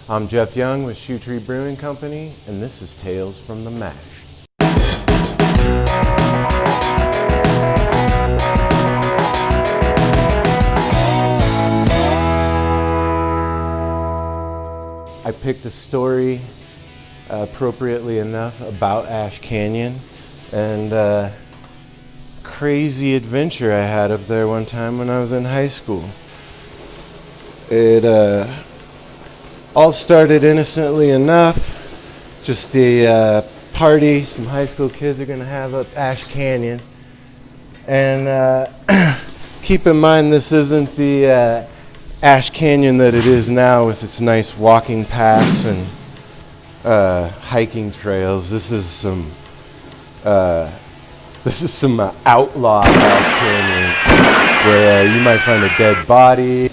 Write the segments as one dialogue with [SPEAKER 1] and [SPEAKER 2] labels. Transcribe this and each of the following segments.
[SPEAKER 1] I'm Jeff Young with Tree Brewing Company, and this is Tales from the Mash. I picked a story, appropriately enough, about Ash Canyon, and crazy adventure I had up there one time when I was in high school. It all started innocently enough, just a party some high school kids are going to have up Ash Canyon. And keep in mind, this isn't the Ash Canyon that it is now with its nice walking paths and hiking trails. This is some outlaw Ash Canyon where you might find a dead body.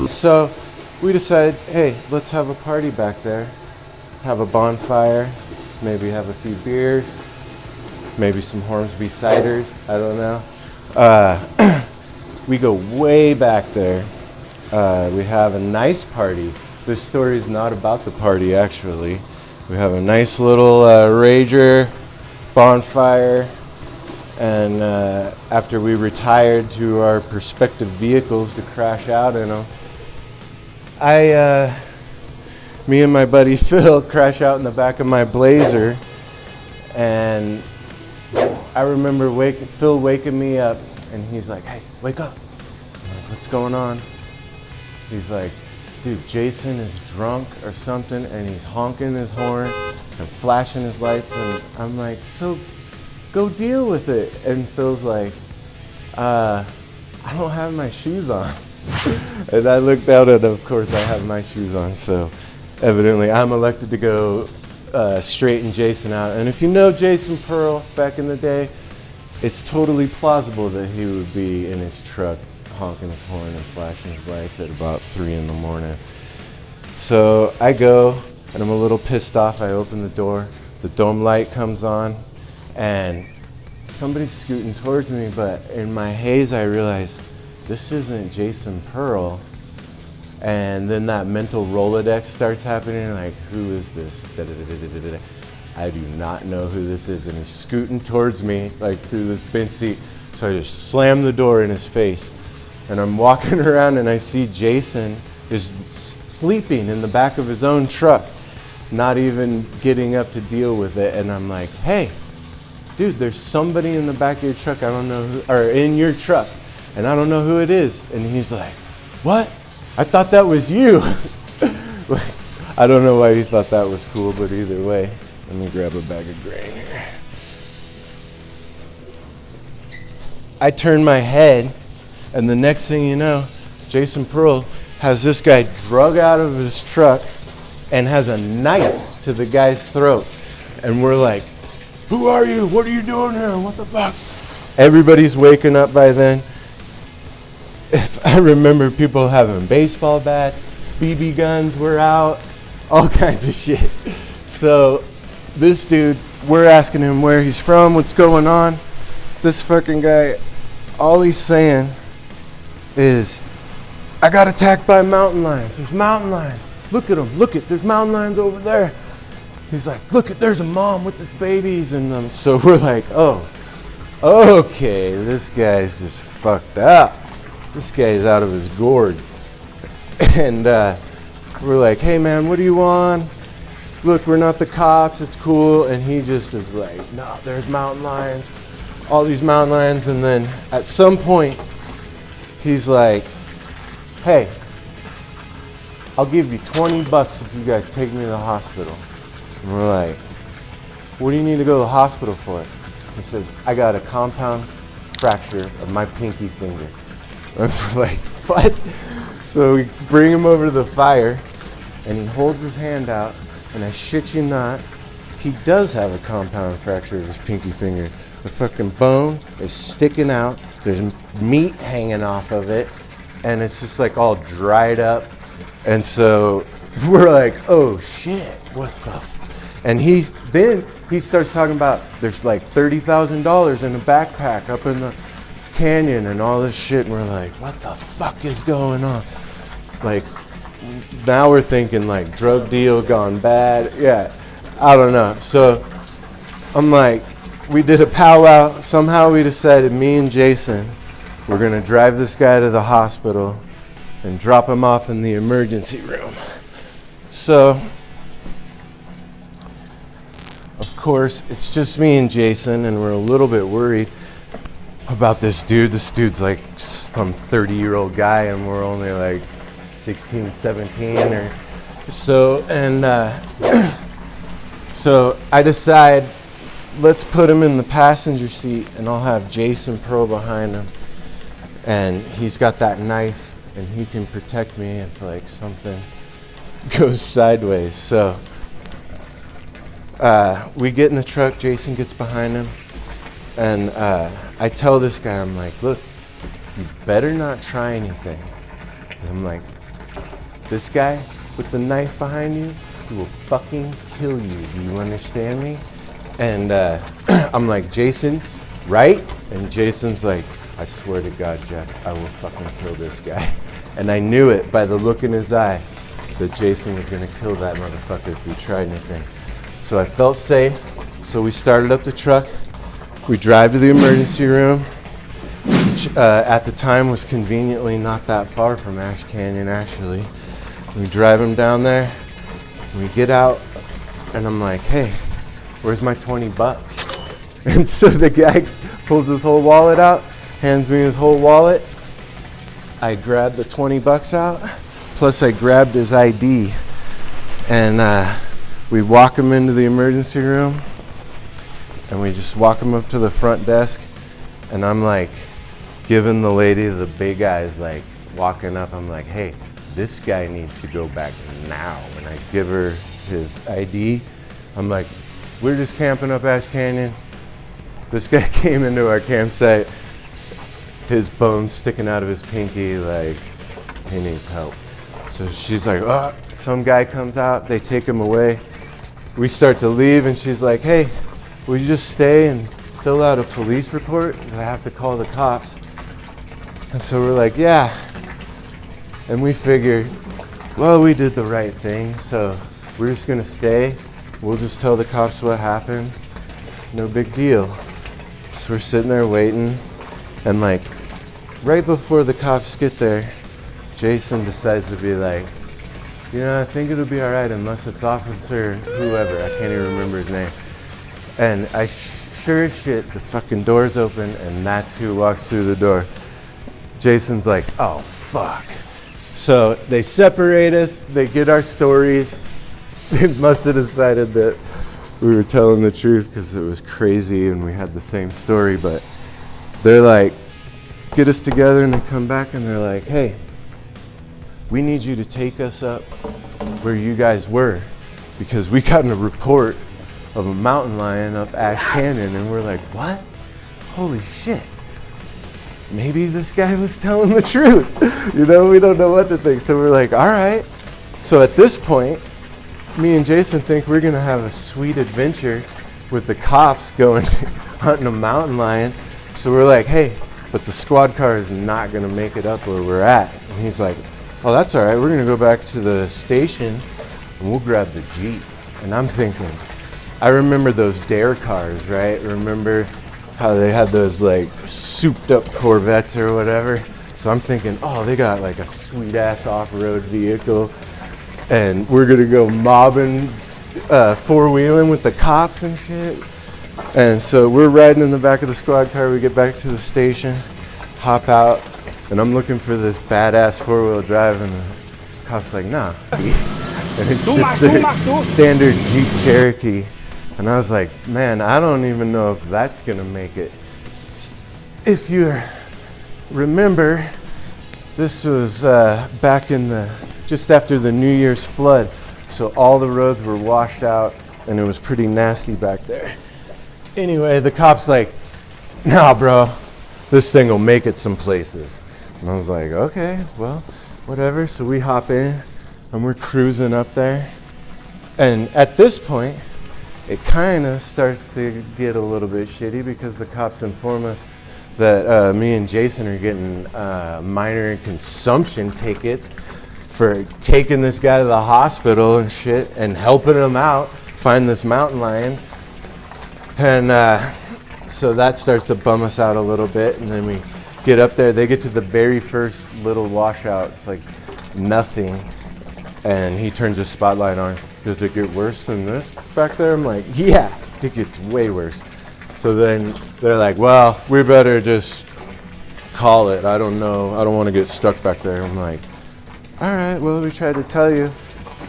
[SPEAKER 1] So we decided, hey, let's have a party back there. Have a bonfire, maybe have a few beers, maybe some Hornsby ciders, I don't know. We go way back there. We have a nice party. This story is not about the party, actually. We have a nice little rager, bonfire, and after we retired to our respective vehicles to crash out in them, me and my buddy Phil crash out in the back of my Blazer, and I remember Phil waking me up, and he's like, "Hey, wake up." I'm like, "What's going on?" He's like, "Dude, Jason is drunk or something, and he's honking his horn and flashing his lights." And I'm like, "So go deal with it." And Phil's like, "I don't have my shoes on." And I looked out, and of course I have my shoes on, so evidently I'm elected to go straighten Jason out. And if you know Jason Pearl back in the day, it's totally plausible that he would be in his truck honking his horn and flashing his lights at about 3 in the morning. So I go, and I'm a little pissed off. I open the door, the dome light comes on, and somebody's scooting towards me, but in my haze I realize this isn't Jason Pearl. And then that mental Rolodex starts happening, like, who is this? Da-da-da-da-da-da. I do not know who this is. And he's scooting towards me, like, through this bench seat. So I just slam the door in his face. And I'm walking around, and I see Jason is sleeping in the back of his own truck, not even getting up to deal with it. And I'm like, "Hey, dude, there's somebody in the back of your truck. I don't know who, or in your truck, and I don't know who it is." And he's like, "What? I thought that was you." I don't know why he thought that was cool, but either way, let me grab a bag of grain here. I turn my head, and the next thing you know, Jason Pearl has this guy drug out of his truck and has a knife to the guy's throat. And we're like, "Who are you? What are you doing here? What the fuck?" Everybody's waking up by then. If I remember people having baseball bats, BB guns were out, all kinds of shit. So this dude, we're asking him where he's from, what's going on. This fucking guy, all he's saying is, "I got attacked by mountain lions. There's mountain lions. Look at them. There's mountain lions over there." He's like, "Look, there's a mom with its babies." And so we're like, "Oh, okay, this guy's just fucked up. This guy's out of his gourd." And we're like, "Hey man, what do you want? Look, we're not the cops, it's cool." And he just is like, "No, there's mountain lions, all these mountain lions." And then at some point, he's like, "Hey, I'll give you $20 if you guys take me to the hospital." And we're like, "What do you need to go to the hospital for?" He says, "I got a compound fracture of my pinky finger." And we're like, "What?" So we bring him over to the fire, and he holds his hand out, and I shit you not, he does have a compound fracture of his pinky finger. The fucking bone is sticking out, there's meat hanging off of it, and it's just like all dried up. And so we're like, "Oh shit, what the and he starts talking about there's like $30,000 in a backpack up in the canyon and all this shit. And we're like, what the fuck is going on? Like, now we're thinking like drug deal gone bad. Yeah, I don't know. So I'm like, we did a powwow. Somehow we decided, me and Jason, we're gonna drive this guy to the hospital and drop him off in the emergency room. So, of course, it's just me and Jason, and we're a little bit worried about this dude. This dude's like some 30-year-old guy, and we're only like 16, 17 or so. And so I decide, let's put him in the passenger seat, and I'll have Jason Pearl behind him. And he's got that knife, and he can protect me if like something goes sideways. So we get in the truck, Jason gets behind him, and I tell this guy, I'm like, look, you better not try anything. And I'm like, this guy with the knife behind you, he will fucking kill you. Do you understand me? And I'm like, Jason, right? And Jason's like, I swear to God, Jeff, I will fucking kill this guy. And I knew it by the look in his eye that Jason was gonna kill that motherfucker if we tried anything. So I felt safe, so we started up the truck. We drive to the emergency room, which at the time was conveniently not that far from Ash Canyon, actually. We drive him down there, we get out, and I'm like, hey, where's my 20 bucks? And so the guy pulls his whole wallet out, hands me his whole wallet. I grabbed the 20 bucks out, plus I grabbed his ID, and we walk him into the emergency room, and we just walk him up to the front desk, and I'm like giving the lady the big eyes, like walking up, I'm like, hey, this guy needs to go back now. And I give her his ID. I'm like, we're just camping up Ash Canyon. This guy came into our campsite, his bones sticking out of his pinky, like he needs help. So she's like, oh, some guy comes out, they take him away. We start to leave, and she's like, hey, will you just stay and fill out a police report? Because I have to call the cops. And so we're like, yeah. And we figured, well, we did the right thing, so we're just gonna stay. We'll just tell the cops what happened. No big deal. So we're sitting there waiting, and like, right before the cops get there, Jason decides to be like, you know, I think it'll be all right unless it's Officer whoever, I can't even remember his name. And I sure as shit, the fucking door's open, and that's who walks through the door. Jason's like, oh, fuck. So they separate us, they get our stories. They must have decided that we were telling the truth because it was crazy and we had the same story, but they're like, get us together, and they come back and they're like, hey, we need you to take us up where you guys were because we got a report of a mountain lion up Ash Canyon. And we're like, what? Holy shit. Maybe this guy was telling the truth. You know, we don't know what to think. So we're like, all right. So at this point, me and Jason think we're gonna have a sweet adventure with the cops going hunting a mountain lion. So we're like, hey, but the squad car is not gonna make it up where we're at. And he's like, oh, that's all right. We're gonna go back to the station and we'll grab the Jeep. And I'm thinking, I remember those Dare cars, right? Remember how they had those like souped up Corvettes or whatever? So I'm thinking, oh, they got like a sweet ass off-road vehicle and we're gonna go mobbing, four-wheeling with the cops and shit. And so we're riding in the back of the squad car. We get back to the station, hop out, and I'm looking for this badass four-wheel drive, and the cop's like, nah. And it's just the standard Jeep Cherokee. And I was like, man, I don't even know if that's gonna make it. If you remember, this was back in just after the New Year's flood. So all the roads were washed out and it was pretty nasty back there. Anyway, the cop's like, nah, bro, this thing will make it some places. And I was like, okay, well, whatever. So we hop in and we're cruising up there. And at this point, it kind of starts to get a little bit shitty because the cops inform us that me and Jason are getting minor consumption tickets for taking this guy to the hospital and shit and helping him out find this mountain lion. And so that starts to bum us out a little bit. And then we get up there. They get to the very first little washout. It's like nothing. And he turns his spotlight on. Does it get worse than this back there? I'm like, yeah, it gets way worse. So then they're like, well, we better just call it. I don't know. I don't want to get stuck back there. I'm like, all right, well, we tried to tell you.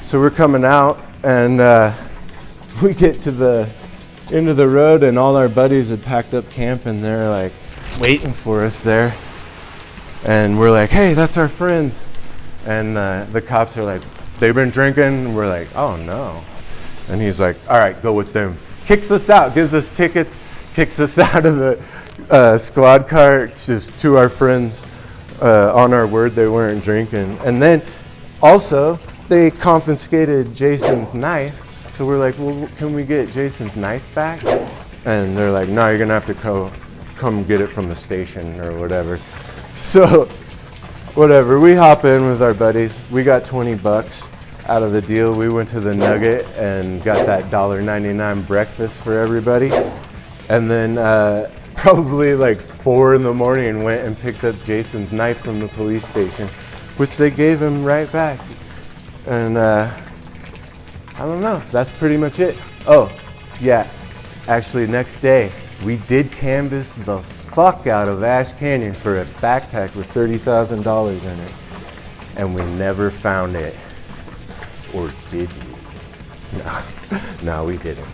[SPEAKER 1] So we're coming out, and we get to the end of the road, and all our buddies had packed up camp, and they're like waiting for us there. And we're like, hey, that's our friend. And the cops are like, they've been drinking. And we're like, oh no. And he's like, all right, go with them. Kicks us out, gives us tickets, kicks us out of the squad car, just to our friends on our word they weren't drinking. And then also they confiscated Jason's knife. So we're like, well, can we get Jason's knife back? And they're like, no, you're gonna have to come get it from the station or whatever. So whatever, we hop in with our buddies. We got $20 out of the deal. We went to the Nugget and got that $1.99 breakfast for everybody. And then probably like 4 in the morning went and picked up Jason's knife from the police station, which they gave him right back. And I don't know, that's pretty much it. Oh, yeah, actually next day, we did canvass the fuck out of Ash Canyon for a backpack with $30,000 in it. And we never found it. Or did we? No, we didn't.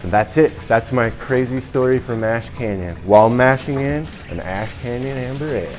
[SPEAKER 1] And that's it. That's my crazy story from Ash Canyon while mashing in an Ash Canyon Amber Ale.